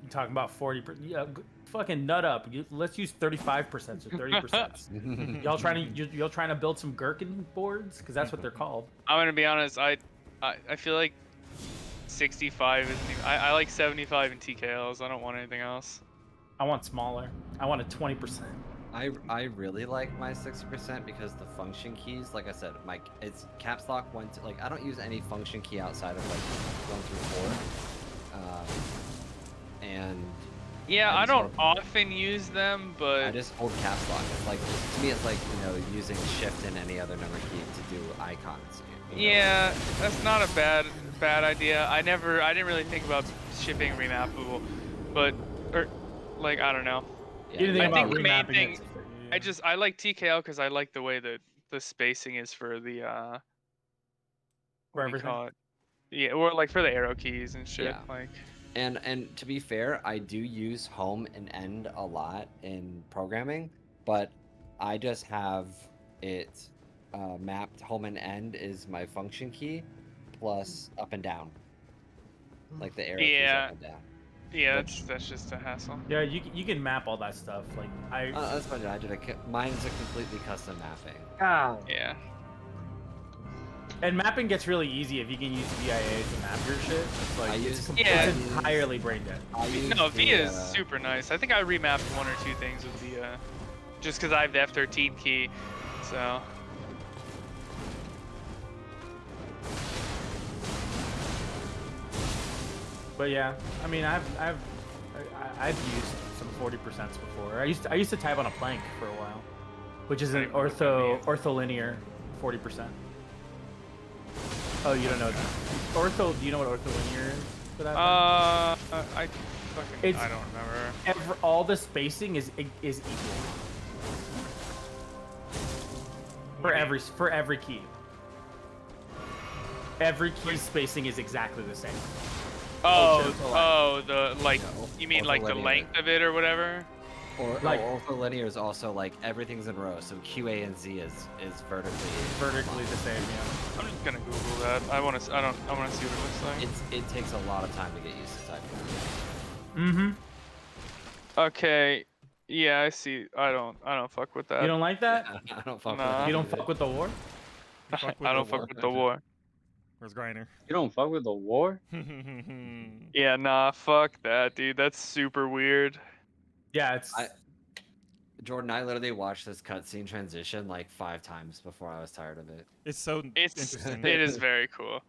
you talking about 40%? Yeah, fucking nut up. Let's use 35% or 30%. Y'all trying to build some gherkin boards? Because that's what they're called. I'm gonna be honest. I feel like 65 isn't even. I like 75 in TKLs. I don't want anything else. I want smaller. I want a 20%. I really like my 60% because the function keys, like I said, it's caps lock one. Like I don't use any function key outside of like 1 through 4. And yeah, I don't often use them, but I just hold caps lock. It's like to me, it's like using shift and any other number key to do icons. Yeah, that's not a bad idea. I didn't really think about shipping remappable, but like I don't know. You didn't think I about think the main remapping thing, it. I like TKL because I like the way that the spacing is for the For everything. Yeah, or like for the arrow keys and shit. Yeah. Like, and to be fair, I do use home and end a lot in programming, but I just have it mapped. Home and end is my function key, plus up and down, like the arrow keys up and down. Yeah, that's just a hassle. Yeah, you can map all that stuff. Like that's what I did. Mine's a completely custom mapping. Yeah. And mapping gets really easy if you can use VIA to map your shit. It's like it's entirely brain dead. No, VIA is super nice. I think I remapped 1 or 2 things with VIA, just because I have the F13 key. So. But yeah, I mean, I've used some 40% before. I used to type on a plank for a while, which is an ortholinear 40%. Oh, you don't know that? Do you know what ortholinear is for that? I don't remember. All the spacing is equal for every key. Every key spacing is exactly the same. You mean like the length of it or whatever? Or like ortholinear is also like everything's in rows, so QA and Z is vertically the same. Yeah. I'm just gonna Google that. I want to see what it looks like. It takes a lot of time to get used to typing. Mm-hmm. Okay. Yeah, I see. I don't fuck with that. You don't like that? Yeah, I don't fuck with that. You don't fuck with the war? I don't fuck with the war. Where's Griner? You don't fuck with the war? Yeah, nah, fuck that, dude. That's super weird. Yeah, Jordan, I literally watched this cutscene transition like 5 times before I was tired of it. It's so interesting. It is very cool.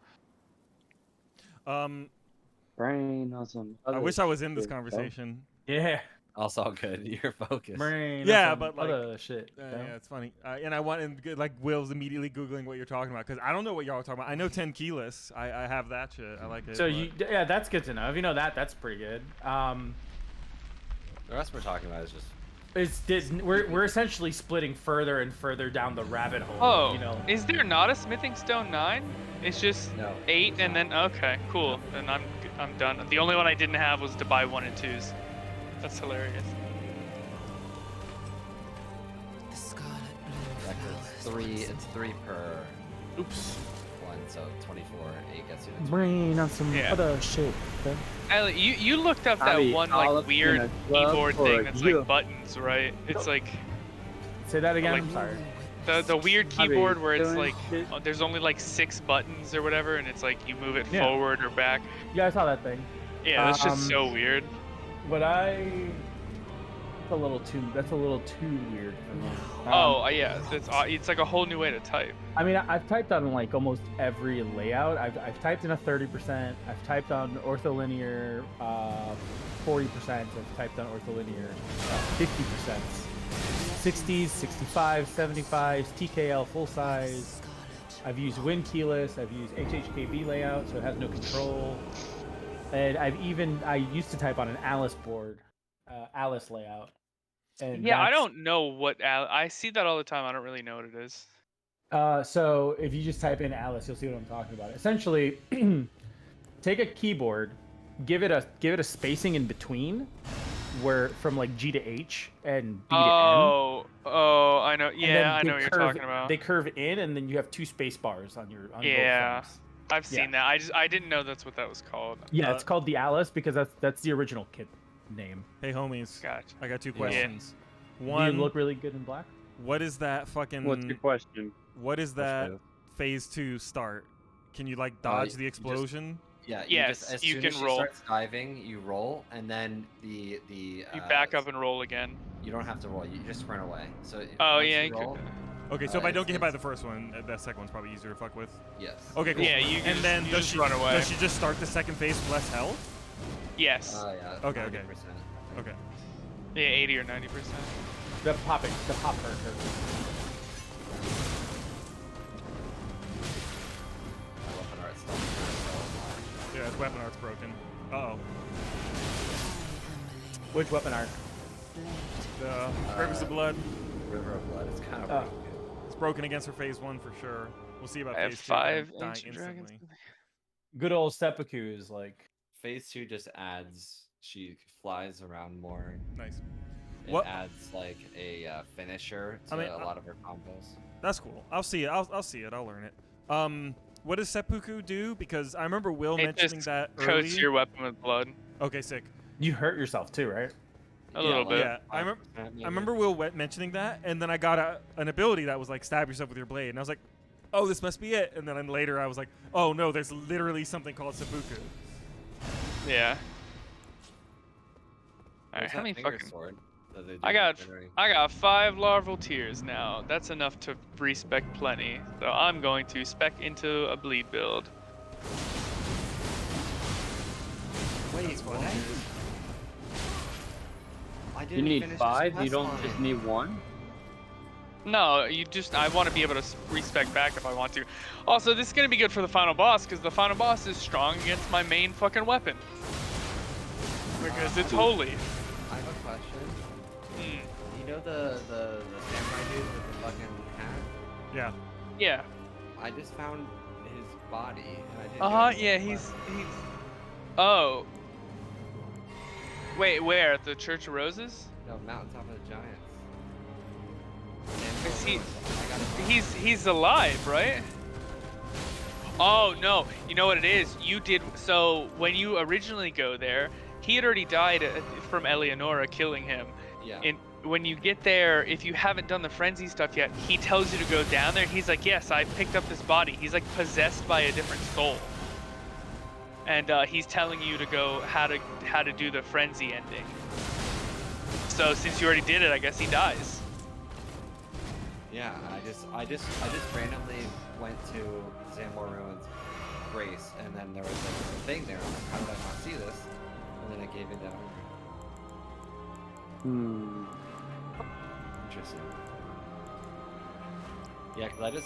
Brain on some. I wish I was in this conversation. Yeah. Also all good. You're focused. Brain. Yeah, but like other shit. Yeah, it's funny. And I wanted like Will's immediately googling what you're talking about because I don't know what y'all are talking about. I know 10 keyless. I have that shit. I like it. So yeah, that's good to know. If you know that, that's pretty good. The rest we're talking about is just. We're essentially splitting further and further down the rabbit hole. Oh, you know. Is there not a smithing stone 9? It's just 8 and then okay, cool. Then I'm done. The only one I didn't have was to buy 1 and 2s. That's hilarious. It's 3 per. Oops. One, so 24. 8 gets you. Brain on some other shit. Okay? Ellie, you looked up that one like weird keyboard thing that's like buttons, right? It's like. Say that again. Like, I'm sorry. The weird keyboard where it's like there's only like 6 buttons or whatever, and it's like you move it forward or back. Yeah, I saw that thing. Yeah, that's just so weird. But that's a little too weird for me. Yeah, it's like a whole new way to type. I mean, I've typed on like almost every layout. I've typed in a 30%. I've typed on ortholinear 40%. I've typed on ortholinear 50%. 60s, 65s, 75s, TKL full size. I've used Win keyless. I've used HHKB layout, so it has no control. And I used to type on an Alice board, Alice layout. And yeah, I don't know what I see that all the time. I don't really know what it is. So if you just type in Alice, you'll see what I'm talking about. Essentially, take a keyboard, give it a spacing in between, where from like G to H and B to N. Oh, I know. Yeah, I know what you're talking about. They curve in, and then you have 2 space bars on your both thumbs. I've seen that. I didn't know that's what that was called. Yeah, it's called the Alice because that's the original kit name. Hey, homies. Gotcha. I got 2 Yeah. questions. Do One, you look really good in black? what is that fucking... What's your question? What is that move? phase 2 start? Can you like dodge the you just- explosion? Yeah. Yes, as you soon can as she roll. starts diving, you roll, and then the You back up and roll again. You don't have to roll. You just sprint away. So Oh once yeah, you you roll, could. Okay, so if I don't it's- get hit by the first one, that second one's probably easier to fuck with. yes. Okay, cool. Yeah, you and just, then you does just she run away. Does she just start the second phase with less health? Yes. Yeah. Okay, 90%. okay. Okay. Yeah, 80 or 90%. The pop hurt. My weapon art stuff. Yeah, his weapon art's broken. Uh-oh. Which weapon art? The Rivers of Blood. River of Blood is kind of Oh. broken. It's broken against her phase 1 for sure. We'll see about I have phase 2. 5 Die ancient dragons. instantly. Good old seppuku is like. Phase 2 just adds. She flies around more. Nice. It What- adds like a finisher to I mean, a lot of her combos. That's cool. I'll see it. I'll see it. I'll learn it. What does seppuku do? Because I remember Will It mentioning just that coats earlier. your weapon with blood. Okay, sick. You hurt yourself too, right? A little bit. Yeah, I remember Will mentioning that, and then I got an ability that was like stab yourself with your blade, and I was like, oh, this must be it. And then later I was like, oh no, there's literally something called seppuku. Yeah. All right, There's how that many finger fucking? sword that they do I got regenerating. 5 larval tears now. That's enough to respec plenty. So I'm going to spec into a bleed build. Wait, what? I You didn't need finish this 5. You quest don't line. just need 1. No, I want to be able to respec back if I want to. Also, this is gonna be good for the final boss because the final boss is strong against my main fucking weapon. Because it's holy. I have a question. Hmm. You know the samurai dude with the fucking hat? Yeah. Yeah. I just found his body, and I didn't. Yeah. He's. Oh. Wait, where? At the Church of Roses? No, Mountaintop of the Giants. Is he- I got it. He's alive, right? Oh no! You know what it is? You did so when you originally go there. He had already died from Eleonora killing him. Yeah. And when you get there, if you haven't done the frenzy stuff yet, he tells you to go down there. He's like, "Yes, I picked up this body." He's like possessed by a different soul, and he's telling you to go how to do the frenzy ending. So since you already did it, I guess he dies. Yeah, I just randomly went to Zamor Ruins Grace, and then there was like a thing there. I'm like, how did I not see this? And then I gave it down. Interesting. Yeah, cause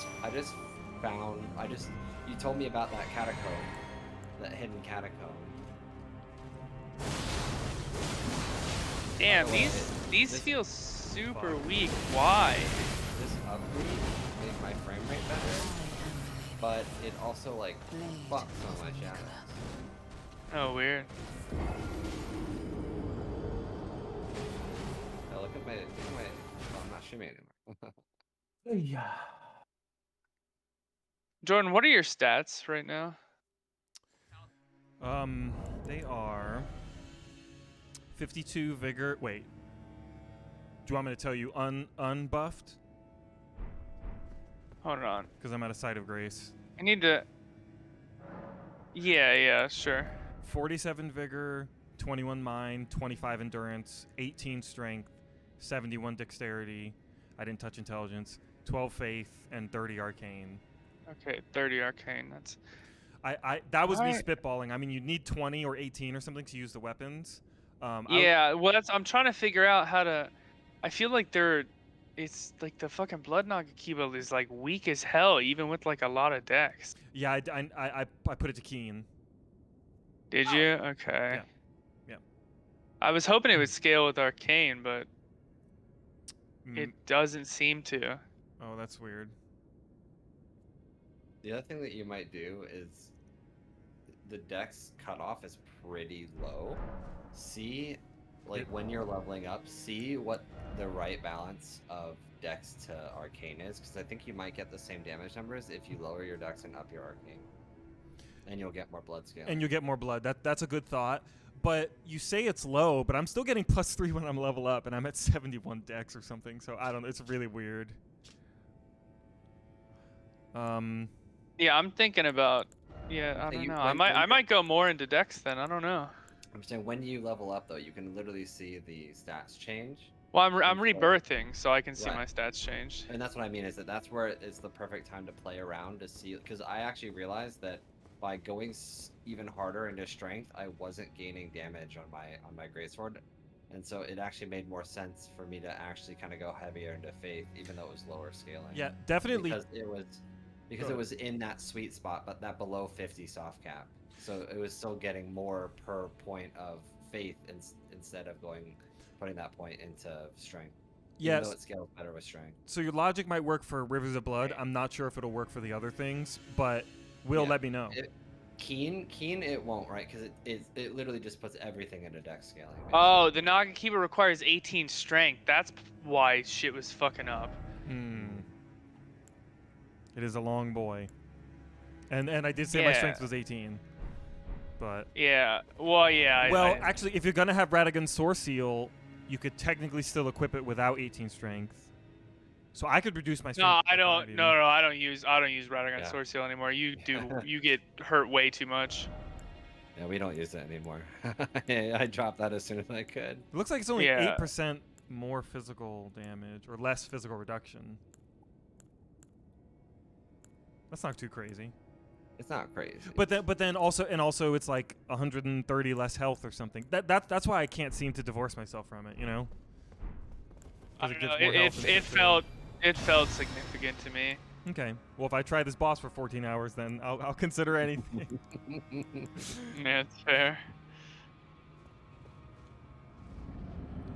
you told me about that catacomb, that hidden catacomb. Damn, By the way, these this- feel super weak. Why? This upgrade made my frame rate better, but it also like fucks so much shadows. Oh, weird. Now look at my. Oh, I'm not streaming anymore. Yeah. Jordan, what are your stats right now? They are 52 vigor. Wait. Do you want me to tell you unbuffed? Hold on. Because I'm at a site of grace. I need to. Yeah, sure. 47 vigor, 21 mind, 25 endurance, 18 strength, 71 dexterity. I didn't touch intelligence. 12 faith and 30 arcane. Okay, 30 arcane. That's. That was me Alright. spitballing. I mean, you need 20 or 18 or something to use the weapons. Yeah, well, I'm trying to figure out how to. I feel like it's like the fucking Blood Naga keyboard is like weak as hell, even with like a lot of dex. Yeah, I put it to keen. Did you? Okay. Yeah. I was hoping it would scale with arcane, but Mm, it doesn't seem to. oh, that's weird. The other thing that you might do is the dex cutoff is pretty low. See, like when you're leveling up, see what the right balance of dex to arcane is, because I think you might get the same damage numbers if you lower your dex and up your arcane. And you'll get more blood scaling. And you get more blood. That's a good thought. But you say it's low, but I'm still getting +3 when I'm level up, and I'm at 71 dex or something. So I don't know. It's really weird. Yeah, I'm thinking about. Yeah, I don't know. I might go more into Dex then. I don't know. I'm saying when you level up though, you can literally see the stats change. Well, I'm And so- rebirthing, so I can see Right. my stats change. And that's what I mean is that's where it's the perfect time to play around to see, because I actually realized that by going even harder into strength, I wasn't gaining damage on my greatsword, and so it actually made more sense for me to actually kind of go heavier into faith, even though it was lower scaling. Yeah, definitely. Because it was in that sweet spot, but that below 50 soft cap, so it was still getting more per point of faith instead of putting that point into strength. Yes. Even though it scales better with strength. So your logic might work for Rivers of Blood. I'm not sure if it'll work for the other things, but let me know. Keen it won't, right? Because it literally just puts everything into dex scaling. Basically. Oh, the Nagakiba requires 18 strength. That's why shit was fucking up. It is a long boy. And I did say my strength was 18. But yeah, well, yeah. Actually, if you're gonna have Radagon's Source Seal, you could technically still equip it without 18 strength. So I could reduce my strength. No, I don't. No, I don't use Radagon's Source Seal anymore. You do. You get hurt way too much. Yeah, we don't use it anymore. I dropped that as soon as I could. It looks like it's only 8% more physical damage or less physical reduction. That's not too crazy. It's not crazy. But then also it's like 130 less health or something. That's why I can't seem to divorce myself from it, you know? I don't know. It felt significant to me. Okay. Well, if I try this boss for 14 hours, then I'll consider anything. Yeah, it's fair.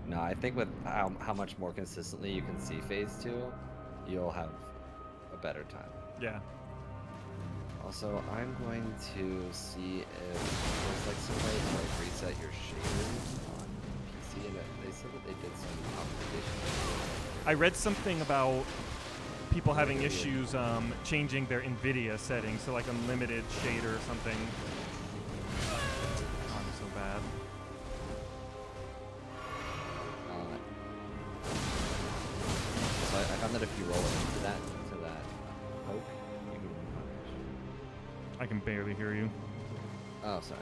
No, I think with how much more consistently you can see phase 2, you'll have a better time. Yeah. Also, I'm going to see if there's like some way to like reset your shaders on PC, and they said that they did some optimization. I read something about people having issues changing their NVIDIA settings, so like unlimited shader or something. I'm so bad. So I found that if you roll into that poke, you can punish. I can barely hear you. Oh, sorry.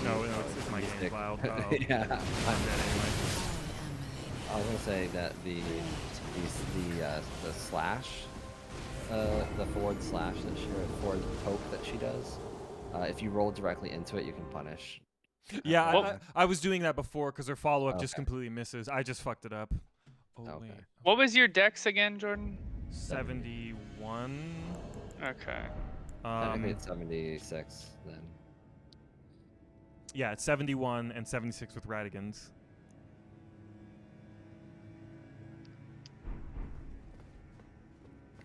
No, it's my game cloud. Yeah. I'm dead anyway. I was gonna say that the slash, the forward slash that forward poke that she does, if you roll directly into it, you can punish. Yeah, I was doing that before because her follow-up just completely misses. I just fucked it up. Oh, wait. What was your dex again, Jordan? 71. Okay. Technically it's 76 then. Yeah, it's 71 and 76 with Radagon's.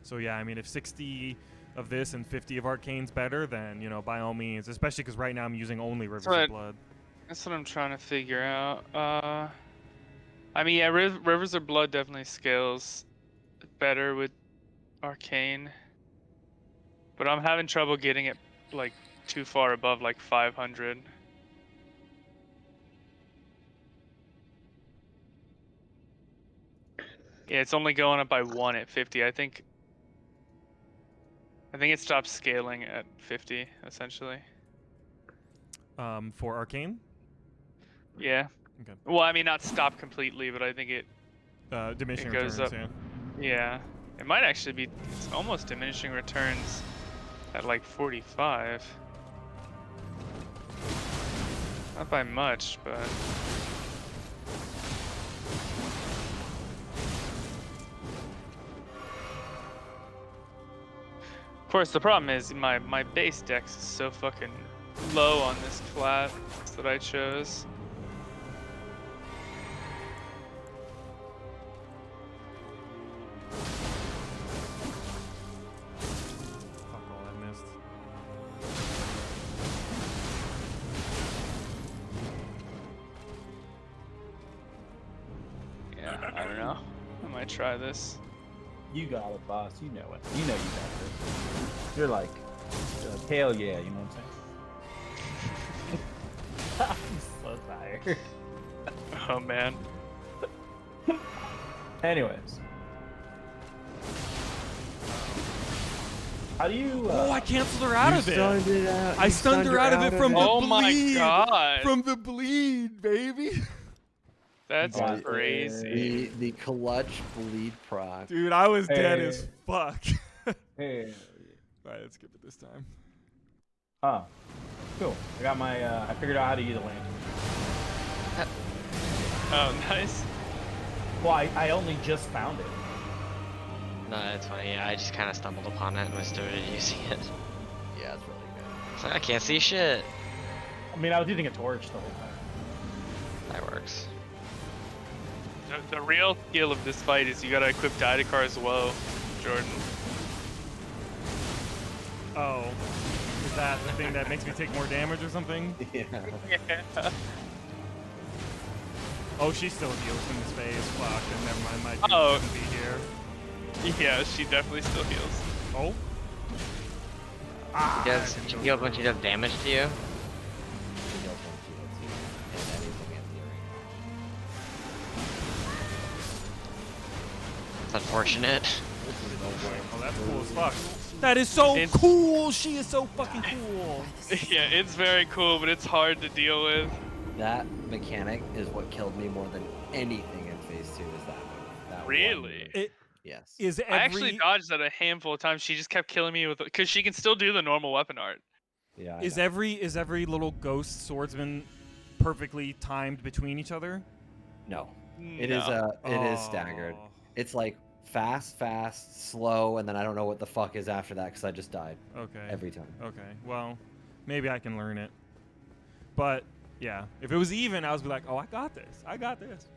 So yeah, I mean, if 60 of this and 50 of Arcane's better, then, you know, by all means, especially because right now I'm using only Rivers of Blood. That's what I'm trying to figure out. I mean, yeah, Rivers of Blood definitely scales better with Arcane. But I'm having trouble getting it, like, too far above, like, 500. Yeah, it's only going up by 1 at 50. I think it stops scaling at 50, essentially. For Arcane? Yeah. Okay. Well, I mean, not stop completely, but I think it diminishing goes returns, up. Yeah. It might actually be, it's almost diminishing returns at like 45. Not by much, but... Of course, the problem is my base dex is so fucking low on this class that I chose. Fuck all I missed. Yeah, I don't know. I might try this. You got it, boss. You know it. You know you got this. You're like hell yeah, you know what I'm saying? I'm so tired. Oh man. Anyways. How do you? Oh, I canceled her out of it. It out. I stunned her out of it from the Oh my bleed. god. From the bleed, baby. That's But, crazy. The clutch bleed proc. Dude, I was dead Hey. as fuck. Hey. Alright, let's skip it this time. Oh, cool. I got my. I figured out how to use a lantern. Oh, nice. Well, I only just found it. No, it's funny. Yeah, I just kind of stumbled upon it and was started using it. Yeah, it's really good. It's like, I can't see shit. I mean, I was using a torch the whole time. That works. The real skill of this fight is you gotta equip Didakar's Woe, Jordan. Oh. Is that the thing that makes me take more damage or something? Yeah. Yeah. Oh, she still heals from this phase. Fuck, then never mind. My dude Oh. shouldn't be here. Yeah, she definitely still heals. Oh. She does. She heals when she does damage to you. It's unfortunate. Oh, that's cool as fuck. That is so It's- cool. She is so fucking cool. Yeah, it's very cool, but it's hard to deal with. That mechanic is what killed me more than anything in phase 2 is that move. That one Really? move. It Yes. is every. I actually dodged that a handful of times. She just kept killing me with, because she can still do the normal weapon art. Yeah. I Is know. every little ghost swordsman perfectly timed between each other? No. It is staggered. Oh, It's like fast, slow, and then I don't know what the fuck is after that because I just died Okay. every time. Okay. Well, maybe I can learn it. But yeah, if it was even, I would be like, oh, I got this. I got this.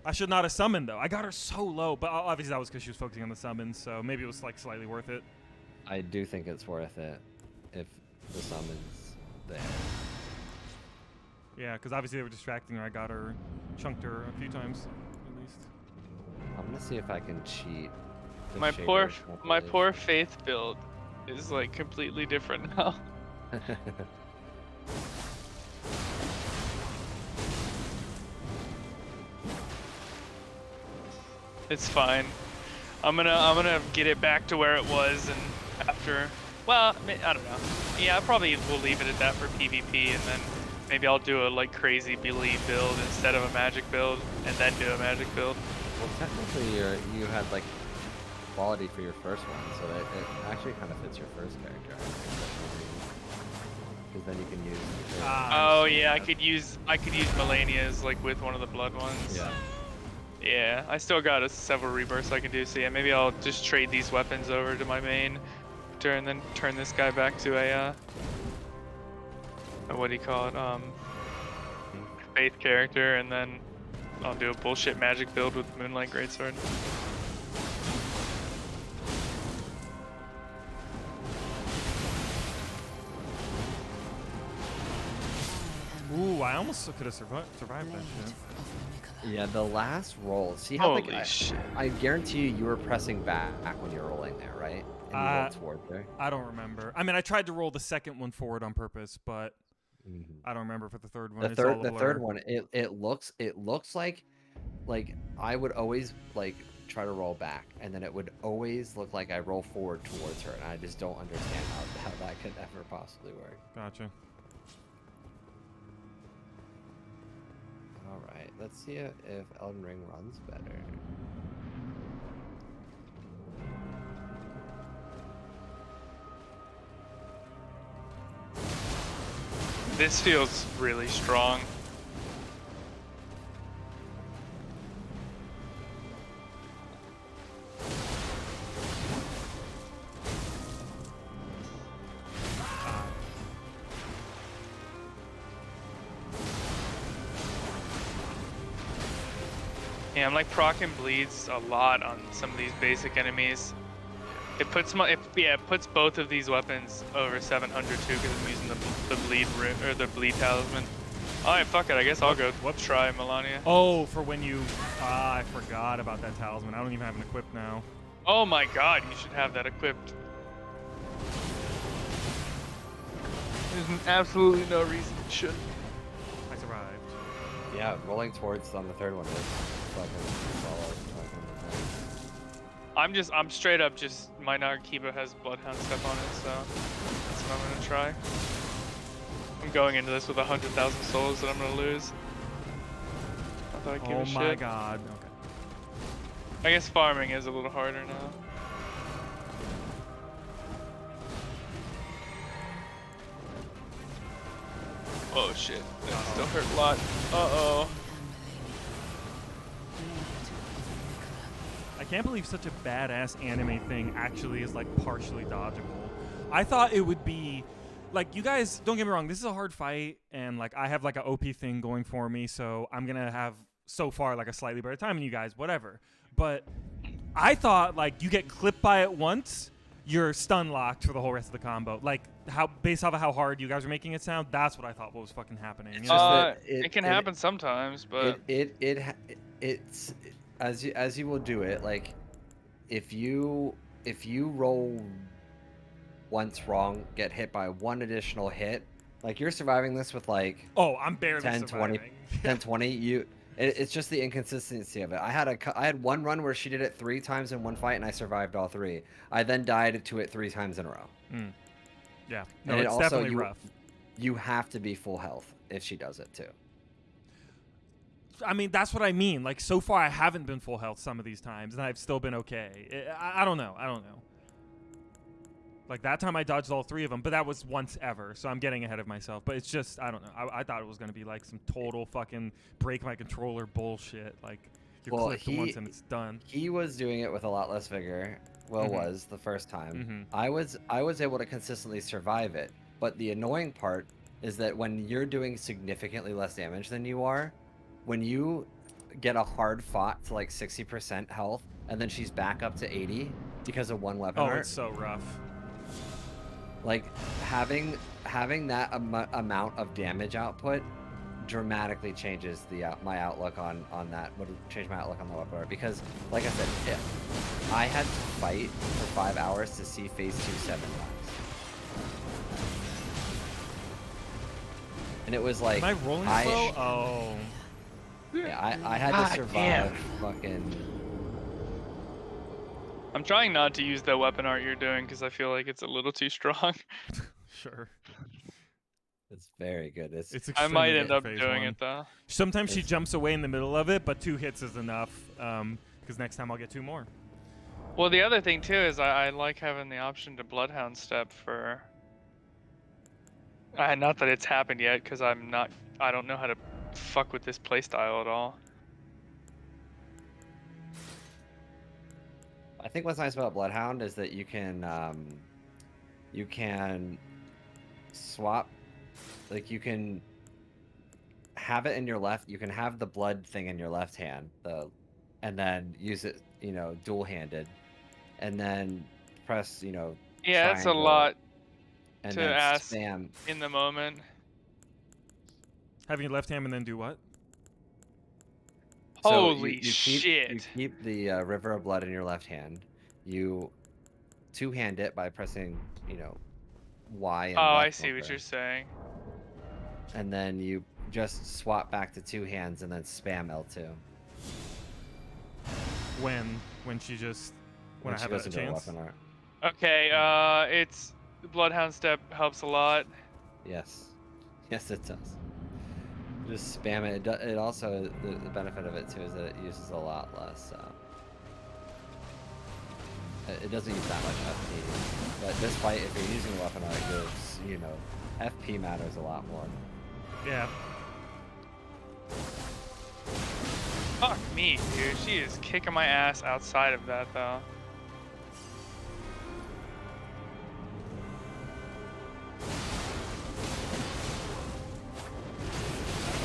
I should not have summoned though. I got her so low, but obviously that was because she was focusing on the summons, so maybe it was like slightly worth it. I do think it's worth it if the summon's there. Yeah, because obviously they were distracting her. I got her, chunked her a few times at least. I'm gonna see if I can cheat. the My shader poor compilation. Faith build is like completely different now. It's fine. I'm gonna get it back to where it was, and after, well, I don't know. Yeah, I probably will leave it at that for PvP, and then maybe I'll do a like crazy believe build instead of a magic build, and then do a magic build. Well, technically, you had like quality for your first one, so that it actually kind of fits your first character. Because then you can use. Oh yeah, I could use Malenia's like with one of the blood ones. Yeah. Yeah, I still got several rebirths I can do. So yeah, maybe I'll just trade these weapons over to my main, and then turn this guy back to a what do you call it? Faith character, and then I'll do a bullshit magic build with Moonlight Greatsword. Ooh, I almost could have survived that shit. Yeah, the last roll. See how Holy shit. I guarantee you were pressing back when you were rolling there, right? And you rolled toward there. I don't remember. I mean, I tried to roll the second one forward on purpose, but I don't remember for the third one. The It's all third, a the blur. third one, it looks like I would always like try to roll back, and then it would always look like I roll forward towards her, and I just don't understand how that could ever possibly work. Gotcha. All right, let's see if Elden Ring runs better. This feels really strong. Yeah, I'm like proccing bleeds a lot on some of these basic enemies. It puts it puts both of these weapons over 700 too, because I'm using the bleed or the bleed talisman. Alright, fuck it. I guess I'll go try Malenia. Oh, for when you... I forgot about that talisman. I don't even have an equipped now. Oh my god, you should have that equipped. There's absolutely no reason you shouldn't. I I survived. Yeah, rolling towards on the third one is fucking solid. I'm straight up just, my Nagakiba has Bloodhound Step on it, so that's what I'm gonna try. I'm going into this with 100,000 souls that I'm gonna lose. I thought I'd give Oh a my shit. god. Okay. I guess farming is a little harder now. Oh shit, that still hurt a lot. Uh-oh. I can't believe such a badass anime thing actually is like partially dodgeable. I thought it would be like, you guys, don't get me wrong, this is a hard fight, and like I have like an OP thing going for me, so I'm gonna have so far like a slightly better time than you guys, whatever. But I thought like you get clipped by it once, you're stun locked for the whole rest of the combo. Like how, based off of how hard you guys are making it sound, that's what I thought was fucking happening. You It's know? just that It can happen sometimes, but it's as you will do it, like if you roll once wrong, get hit by one additional hit, like you're surviving this with like Oh, I'm barely 10 20 surviving. 10 20 it's just the inconsistency of it. I had one run where she did it 3 times in one fight and I survived all 3. I then died to it 3 times in a row. Yeah, no, And it's also, definitely rough. You have to be full health if she does it too. I mean, that's what I mean. Like, so far, I haven't been full health some of these times, and I've still been okay. I don't know. I don't know. Like, that time I dodged all 3 of them, but that was once ever, so I'm getting ahead of myself. But it's just, I don't know. I thought it was going to be, like, some total fucking break my controller bullshit. Like, you're clicked once and it's done. He was doing it with a lot less vigor. Will was the first time. I was able to consistently survive it. But the annoying part is that when you're doing significantly less damage than you are, when you get a hard fought to like 60% health, and then she's back up to 80 because of one weapon art. It's so rough. Like having that amount of damage output dramatically changes my outlook on that. Would change my outlook on the weapon art, because like I said, I had to fight for 5 hours to see phase 2 7 times. And it was like, am I rolling slow? Oh. Yeah, I had to survive fucking. I'm trying not to use the weapon art you're doing because I feel like it's a little too strong. Sure. It's very good. It's I extremely might good end for up phase doing 1. it though. Sometimes she jumps away in the middle of it, but 2 hits is enough. Because next time I'll get 2 more. Well, the other thing too is I like having the option to Bloodhound Step for. Not that it's happened yet, because I don't know how to fuck with this playstyle at all. I think what's nice about Bloodhound is that you can swap, like you can have it in your left. You can have the blood thing in your left hand, and then use it, dual-handed, and then press, Yeah, it's a triangle, lot and to then ask spam. in the moment. Having your left hand and then do what? Holy shit! You shit! keep the River of Blood in your left hand. You two-hand it by pressing, Y and Oh, left I see what bumper. you're saying. And then you just swap back to 2 hands and then spam L2. When she just when I she have goes a into chance. weapon art. Okay, it's Bloodhound Step helps a lot. Yes, yes, it does. Just spam it. It also, the benefit of it too is that it uses a lot less. It doesn't use that much FP. But this fight, if you're using a weapon art, FP matters a lot more. Yeah. Fuck me, dude. She is kicking my ass outside of that, though.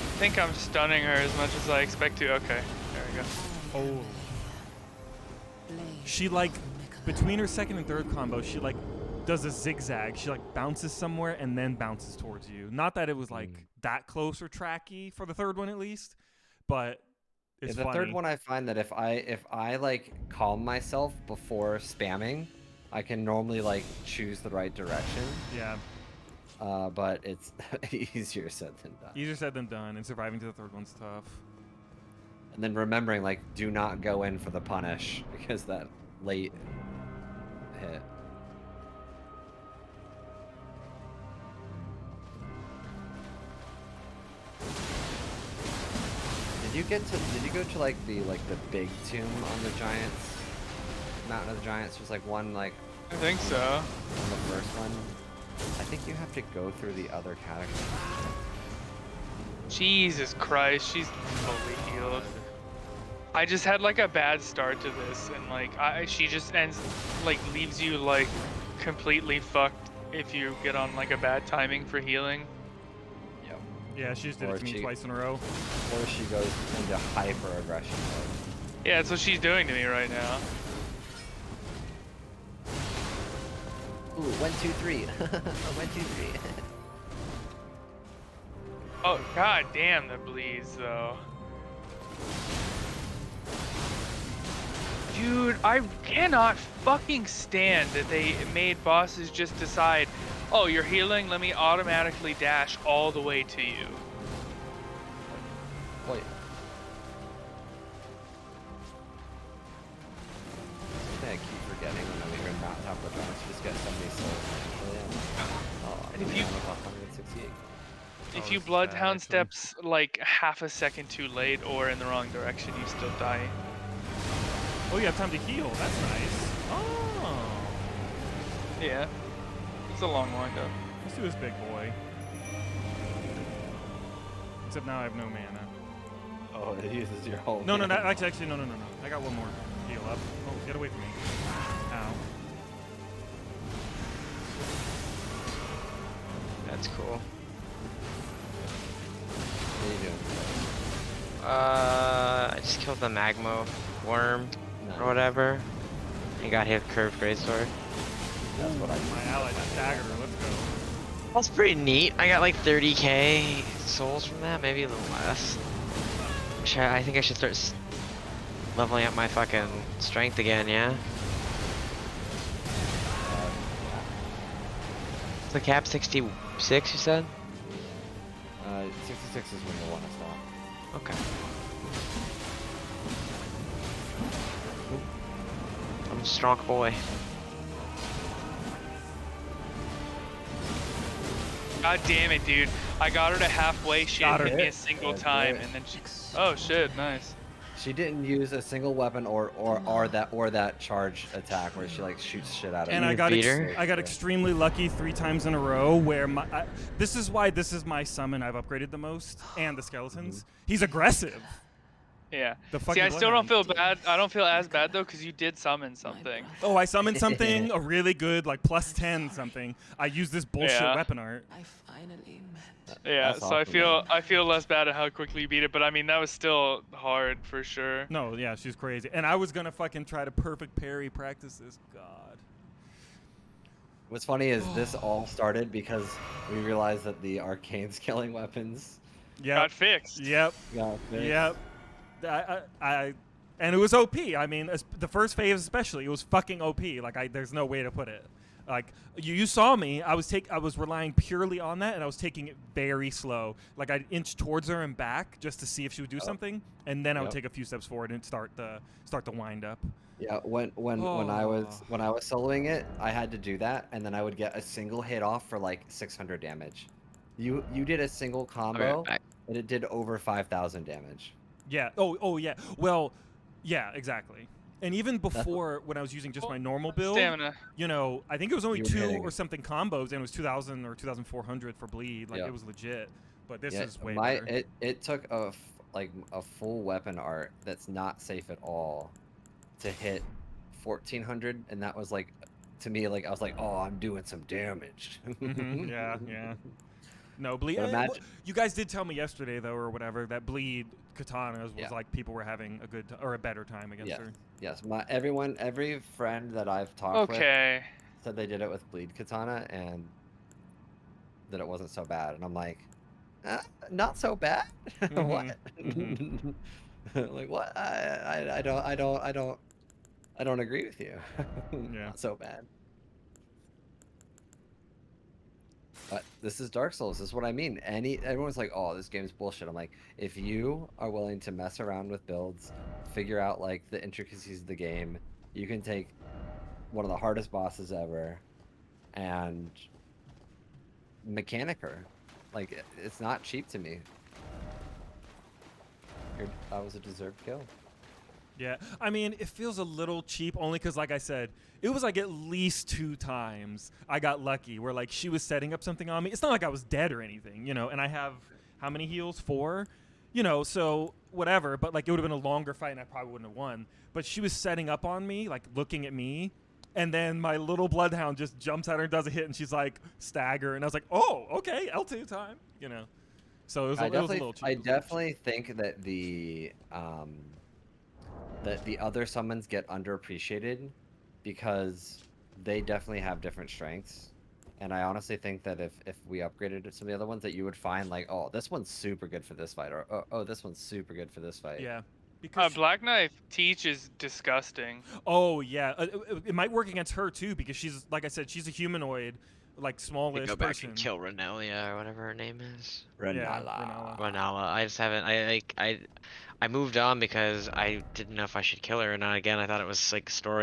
I think I'm stunning her as much as I expect to. Okay, there we go. Oh. She like between her second and third combo, she like does a zigzag. She like bounces somewhere and then bounces towards you. Not that it was like that close or tracky for the third one at least, but it's the funny. third one, I find that if I like calm myself before spamming, I can normally like choose the right direction. Yeah. but it's easier said than done. Easier said than done, and surviving to the third one's tough. And then remembering, like, do not go in for the punish because that late hit. Did you go to like the big tomb on the Giants? Mountain of the Giants? There's like one like I think so. on the first one. I think you have to go through the other catacombs. Jesus Christ, she's fully healed. I just had like a bad start to this, and like she just leaves you like completely fucked if you get on like a bad timing for healing. Yep. Yeah, she just did Or it to me she- twice in a row. Or she goes into hyper aggression mode. Yeah, that's what she's doing to me right now. Ooh, 1, 2, 3. 1, 2, 3. Oh god damn, the bleeds though. Dude, I cannot fucking stand that they made bosses just decide, oh, you're healing, let me automatically dash all the way to you. Wait. I keep forgetting when I'm here in Mountaintop of the Giants, you just get 70 souls. Oh, And if I'm you- down with 168. If Oh, you this is bad, Bloodhound actually. steps like half a second too late or in the wrong direction, you still die. Oh, you have time to heal. That's nice. Oh. Yeah. It's a long windup. Let's do this big boy. Except now I have no mana. Oh, it uses your whole. No, actually, no. I got one more heal up. Oh, get away from me. Ow. That's cool. What are you doing? I just killed the magma worm or whatever. And got hit with curved greatsword. That's what I do. My ally just daggered her. Let's go. That's pretty neat. I got like 30k souls from that, maybe a little less. I think I should start leveling up my fucking strength again, yeah? The cap 66, you said? 66 is when you want to stop. Okay. I'm a strong boy. God damn it, dude. I got her to halfway, she Got didn't her. hit me a single That's time, it. and then she... Oh shit, nice. She didn't use a single weapon or that charge attack where she like shoots shit out of And you. I got beat her? I got extremely lucky 3 times in a row where this is why this is my summon I've upgraded the most, and the skeletons. He's aggressive. Yeah. The See, fucking I still don't Bloodhound. feel bad. I don't feel as bad though, because you did summon something. Oh, I summoned something, a really good, like +10 something. I used this bullshit Yeah. weapon art. I finally met. Yeah, That's so I awesome, feel less bad at how quickly you beat it, but I mean that was still hard for sure. No, yeah, she's crazy. And I was gonna fucking try to perfect parry practice this. God. What's funny is this all started because we realized that the arcane scaling weapons Yep. Got fixed. Yep. got fixed. Yep. And it was OP. I mean, the first phase especially, it was fucking OP. Like, there's no way to put it. Like, you saw me. I was relying purely on that, and I was taking it very slow. Like, I'd inch towards her and back just to see if she would do something, and then I would Yep. take a few steps forward and start the wind up. Yeah, when I was soloing it, I had to do that, and then I would get a single hit off for like 600 damage. You did a single combo, back. and it did over 5,000 damage. Yeah. Oh yeah. Well, yeah, exactly. And even before, when I was using just my normal build, Stamina. you know, I think it was only You were 2 hitting. or something combos, and it was 2,000 or 2,400 for bleed. Like, Yeah. it was legit. But this Yeah, is way better. it took a full weapon art that's not safe at all to hit 1,400, and that was like, to me, like I was like, oh, I'm doing some damage. Mhm, yeah. No, bleed. But imagine- You guys did tell me yesterday, though, or whatever, that bleed katanas was Yeah. like people were having a good or a better time against Yeah. her. Yes, every friend that I've talked with Okay. said they did it with bleed katana and that it wasn't so bad, and I'm like, not so bad. What? Mhm. Like what? I don't agree with you. Yeah. Not so bad. This is Dark Souls. This is what I mean. Everyone's like, "Oh, this game's bullshit." I'm like, if you are willing to mess around with builds, figure out like the intricacies of the game, you can take one of the hardest bosses ever and mechanic her. Like, it's not cheap to me. That was a deserved kill. Yeah, I mean, it feels a little cheap only because, like I said, it was like at least 2 times I got lucky where like she was setting up something on me. It's not like I was dead or anything, you know, and I have how many heals? 4? You know, so whatever, but like it would have been a longer fight and I probably wouldn't have won. But she was setting up on me, like looking at me, and then my little bloodhound just jumps at her and does a hit and she's like, stagger, and I was like, oh, okay, L2 time, you know. So it was a little cheap. I definitely think that the other summons get underappreciated because they definitely have different strengths. And I honestly think that if we upgraded some of the other ones, that you would find like, oh, this one's super good for this fight, or oh, this one's super good for this fight. Yeah. Because Black Knife Teach is disgusting. oh yeah, it might work against her too because she's, like I said, she's a humanoid, like We smallish go back person. and kill Renelia or whatever her name is. Renala. Yeah, Renala. Renala. I just haven't. I moved on because I didn't know if I should kill her or not. Again, I thought it was like story.